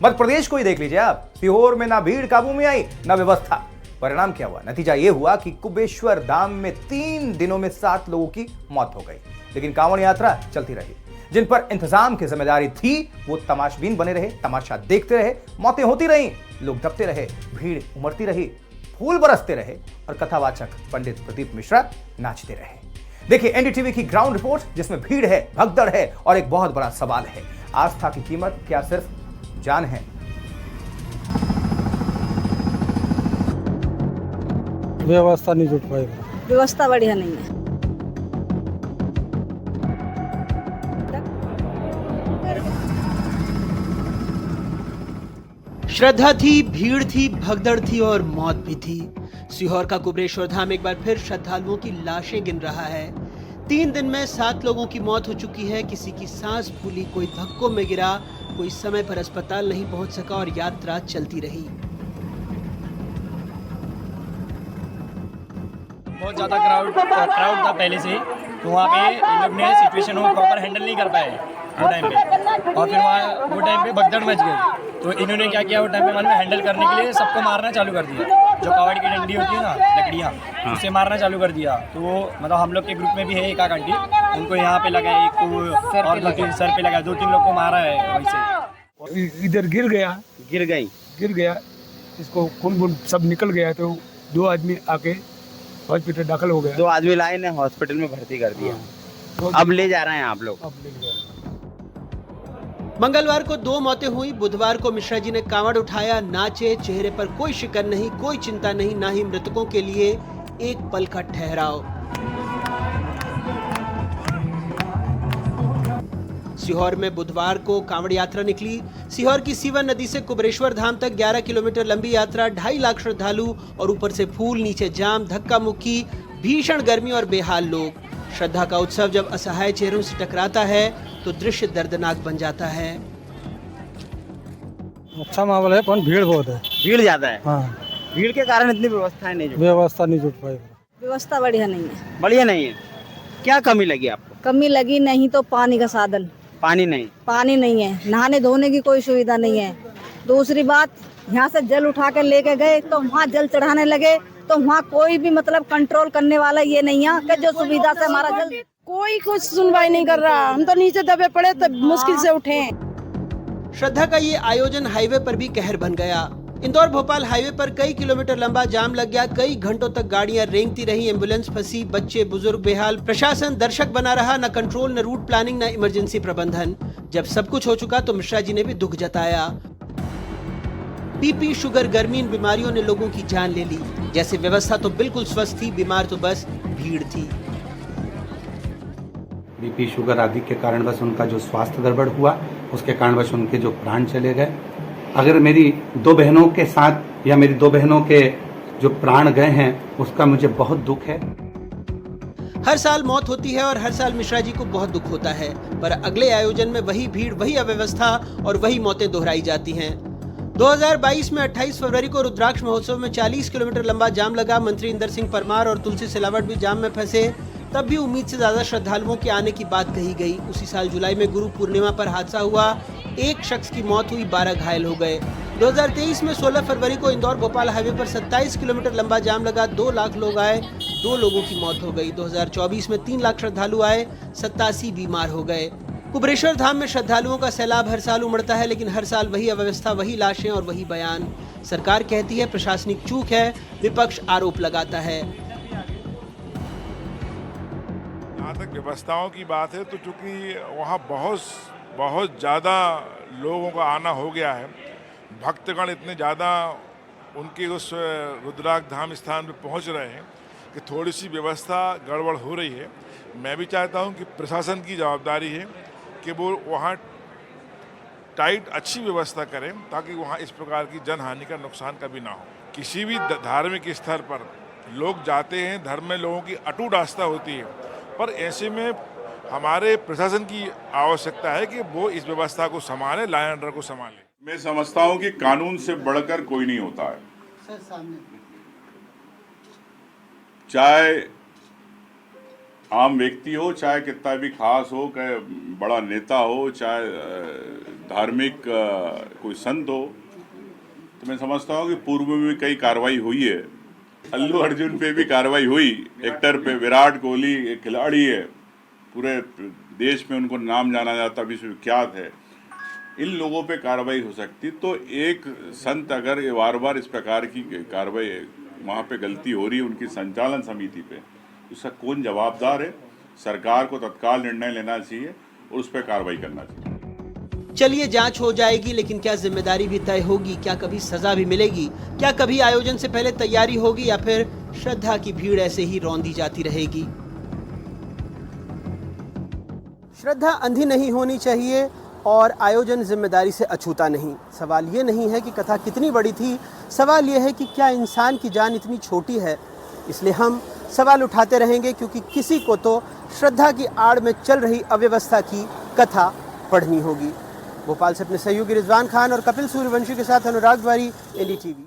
मध्य प्रदेश को ही देख लीजिए आप, सीहोर में ना भीड़ काबू में आई ना व्यवस्था। परिणाम क्या हुआ? नतीजा यह हुआ कि कुबेश्वर धाम में 3 दिनों में 7 लोगों की मौत हो गई, लेकिन कांवड़ यात्रा चलती रही। जिन पर इंतजाम की जिम्मेदारी थी वो तमाशबीन बने रहे, तमाशा देखते रहे, मौतें होती रहीं, लोग दबते रहे, भीड़ उमड़ती रही, फूल बरसते रहे और कथावाचक पंडित प्रदीप मिश्रा नाचते रहे। देखिए एनडीटीवी की ग्राउंड रिपोर्ट, जिसमें भीड़ है, भगदड़ है और एक बहुत बड़ा सवाल है, आस्था की कीमत क्या सिर्फ जान है? व्यवस्था नहीं जुट पाएगा। व्यवस्था बढ़िया नहीं है। श्रद्धा थी, भीड़ थी, भगदड़ थी और मौत भी थी। सीहोर का कुबेश्वर धाम एक बार फिर श्रद्धालुओं की लाशें गिन रहा है। 3 दिन में 7 लोगों की मौत हो चुकी है। किसी की सांस फूली, कोई धक्कों में गिरा, कोई समय पर अस्पताल नहीं पहुंच सका और यात्रा चलती रही। बहुत ज़्यादा क्राउड था पहले से, तो वहाँ पे इन लोग ने सिचुएशन को प्रॉपर हैंडल नहीं कर पाए वो टाइम पे, और फिर वहाँ वो टाइम पे भगदड़ मच गई। तो इन्होंने क्या किया, वो टाइम पे मालूम हैंडल करने के लिए सबको मारना चालू कर दिया। जो कावड़ की डंडी होती है ना, लकड़ियाँ, उससे मारना चालू कर दिया। तो वो मतलब हम लोग के ग्रुप में भी है एक आंटी, उनको यहाँ पे लगा, एक को और 2-3 सर पे लगा, 2-3 लोग को मारा है वैसे। इधर गिर गया, इसको खून सब निकल गया, तो 2 आदमी आके हॉस्पिटल दाखिल हो गया। 2 आदमी लाए ने हॉस्पिटल में भर्ती कर दिया। अब ले जा रहे हैं आप लोग। मंगलवार को 2 मौतें हुई। बुधवार को मिश्रा जी ने कांवड़ उठाया, नाचे, चेहरे पर कोई शिकन नहीं, कोई चिंता नहीं, ना ही मृतकों के लिए एक पल का ठहराव। सीहोर में बुधवार को कांवड़ यात्रा निकली। सीहोर की सीवन नदी से कुबेश्वर धाम तक 11 किलोमीटर लंबी यात्रा, 2.5 लाख श्रद्धालु और ऊपर से फूल, नीचे जाम, धक्का मुक्की, भीषण गर्मी और बेहाल लोग। श्रद्धा का उत्सव जब असहाय चेहरों से टकराता है तो दृश्य दर्दनाक बन जाता है। अच्छा माहौल है, पर भीड़ बहुत है। भीड़ ज्यादा है। हाँ, भीड़ के कारण इतनी व्यवस्थाएं नहीं व्यवस्था नहीं जुट पाएगा। व्यवस्था बढ़िया नहीं है। बढ़िया नहीं है। क्या कमी लगी आपको? कमी लगी नहीं तो पानी का साधन, पानी नहीं है, नहाने धोने की कोई सुविधा नहीं है। दूसरी बात, यहाँ से जल उठा के लेके गए तो वहाँ जल चढ़ाने लगे तो वहाँ कोई भी मतलब कंट्रोल करने वाला ये नहीं है कि जो सुविधा से हमारा जल, कोई कुछ सुनवाई नहीं कर रहा। हम तो नीचे दबे पड़े तो मुश्किल से उठे। श्रद्धा का ये आयोजन हाईवे पर भी कहर बन गया। इंदौर भोपाल हाईवे पर कई किलोमीटर लंबा जाम लग गया। कई घंटों तक गाड़ियां रेंगती रही, एम्बुलेंस फंसी, बच्चे बुजुर्ग बेहाल। प्रशासन दर्शक बना रहा, न कंट्रोल, न रूट प्लानिंग, न इमरजेंसी प्रबंधन। जब सब कुछ हो चुका तो मिश्रा जी ने भी दुख जताया। बीपी, शुगर, गर्मी, इन बीमारियों ने लोगों की जान ले ली। जैसे व्यवस्था तो बिल्कुल स्वस्थ थी, बीमार तो बस भीड़ थी। बीपी, शुगर आदि के कारण बस उनका जो स्वास्थ्य गड़बड़ हुआ, उसके कारण बस उनके जो प्राण चले गए। अगर मेरी 2 बहनों के साथ या मेरी 2 बहनों के जो प्राण गए हैं, उसका मुझे बहुत दुख है। हर साल मौत होती है और हर साल मिश्रा जी को बहुत दुख होता है, पर अगले आयोजन में वही भीड़, वही अव्यवस्था और वही मौतें दोहराई जाती हैं। 2022 में 28 फरवरी को रुद्राक्ष महोत्सव में 40 किलोमीटर लंबा जाम लगा। मंत्री इंदर सिंह परमार और तुलसी सिलावट भी जाम में फंसे। तब भी उम्मीद से ज्यादा श्रद्धालुओं के आने की बात कही गई। उसी साल जुलाई में गुरु पूर्णिमा पर हादसा हुआ, 1 शख्स की मौत हुई, 12 घायल हो गए। 2023 में 16 फरवरी को इंदौर भोपाल हाईवे पर 27 किलोमीटर लंबा जाम लगा, 2 लाख लोग आए, 2 लोगों की मौत हो गई। 2024 में 3 लाख श्रद्धालु आए, 87 बीमार हो गए। कुबेश्वर धाम में श्रद्धालुओं का सैलाब हर साल उमड़ता है, लेकिन हर साल वही अव्यवस्था, वही लाशें और वही बयान। सरकार कहती है प्रशासनिक चूक है, विपक्ष आरोप लगाता है। जहाँ तक व्यवस्थाओं की बात है, तो चूंकि वहाँ बहुत ज़्यादा लोगों का आना हो गया है, भक्तगण इतने ज़्यादा उनके उस रुद्राक्ष धाम स्थान पर पहुँच रहे हैं कि थोड़ी सी व्यवस्था गड़बड़ हो रही है। मैं भी चाहता हूँ कि प्रशासन की जवाबदारी है कि वो वहाँ टाइट अच्छी व्यवस्था करें, ताकि वहाँ इस प्रकार की जनहानि का नुकसान कभी ना हो। किसी भी धार्मिक स्थल पर लोग जाते हैं, धर्म में लोगों की अटूट आस्था होती है, पर ऐसे में हमारे प्रशासन की आवश्यकता है कि वो इस व्यवस्था को संभाले, लॉ एंड ऑर्डर को संभाले। मैं समझता हूँ कि कानून से बढ़कर कोई नहीं होता है। चाहे आम व्यक्ति हो, चाहे कितना भी खास हो, चाहे बड़ा नेता हो, चाहे धार्मिक कोई संत हो, तो मैं समझता हूँ कि पूर्व में भी कई कार्रवाई हुई है। अल्लू अर्जुन पे भी कार्रवाई हुई, एक्टर पे। विराट कोहली एक खिलाड़ी है, पूरे देश में उनको नाम जाना जाता, विश्वविख्यात है। इन लोगों पे कार्रवाई हो सकती, तो एक संत अगर ये बार बार इस प्रकार की कार्रवाई, वहाँ पे गलती हो रही है उनकी संचालन समिति पे, उसका कौन जवाबदार है? सरकार को तत्काल निर्णय लेना चाहिए और उस पर कार्रवाई करना चाहिए। चलिए, जांच हो जाएगी, लेकिन क्या जिम्मेदारी भी तय होगी? क्या कभी सजा भी मिलेगी? क्या कभी आयोजन से पहले तैयारी होगी, या फिर श्रद्धा की भीड़ ऐसे ही रौंदी जाती रहेगी? श्रद्धा अंधी नहीं होनी चाहिए और आयोजन जिम्मेदारी से अछूता नहीं। सवाल ये नहीं है कि कथा कितनी बड़ी थी, सवाल ये है कि क्या इंसान की जान इतनी छोटी है। इसलिए हम सवाल उठाते रहेंगे, क्योंकि किसी को तो श्रद्धा की आड़ में चल रही अव्यवस्था की कथा पढ़नी होगी। भोपाल से अपने सहयोगी रिजवान खान और कपिल सूर्यवंशी के साथ अनुराग द्वारी, NDTV।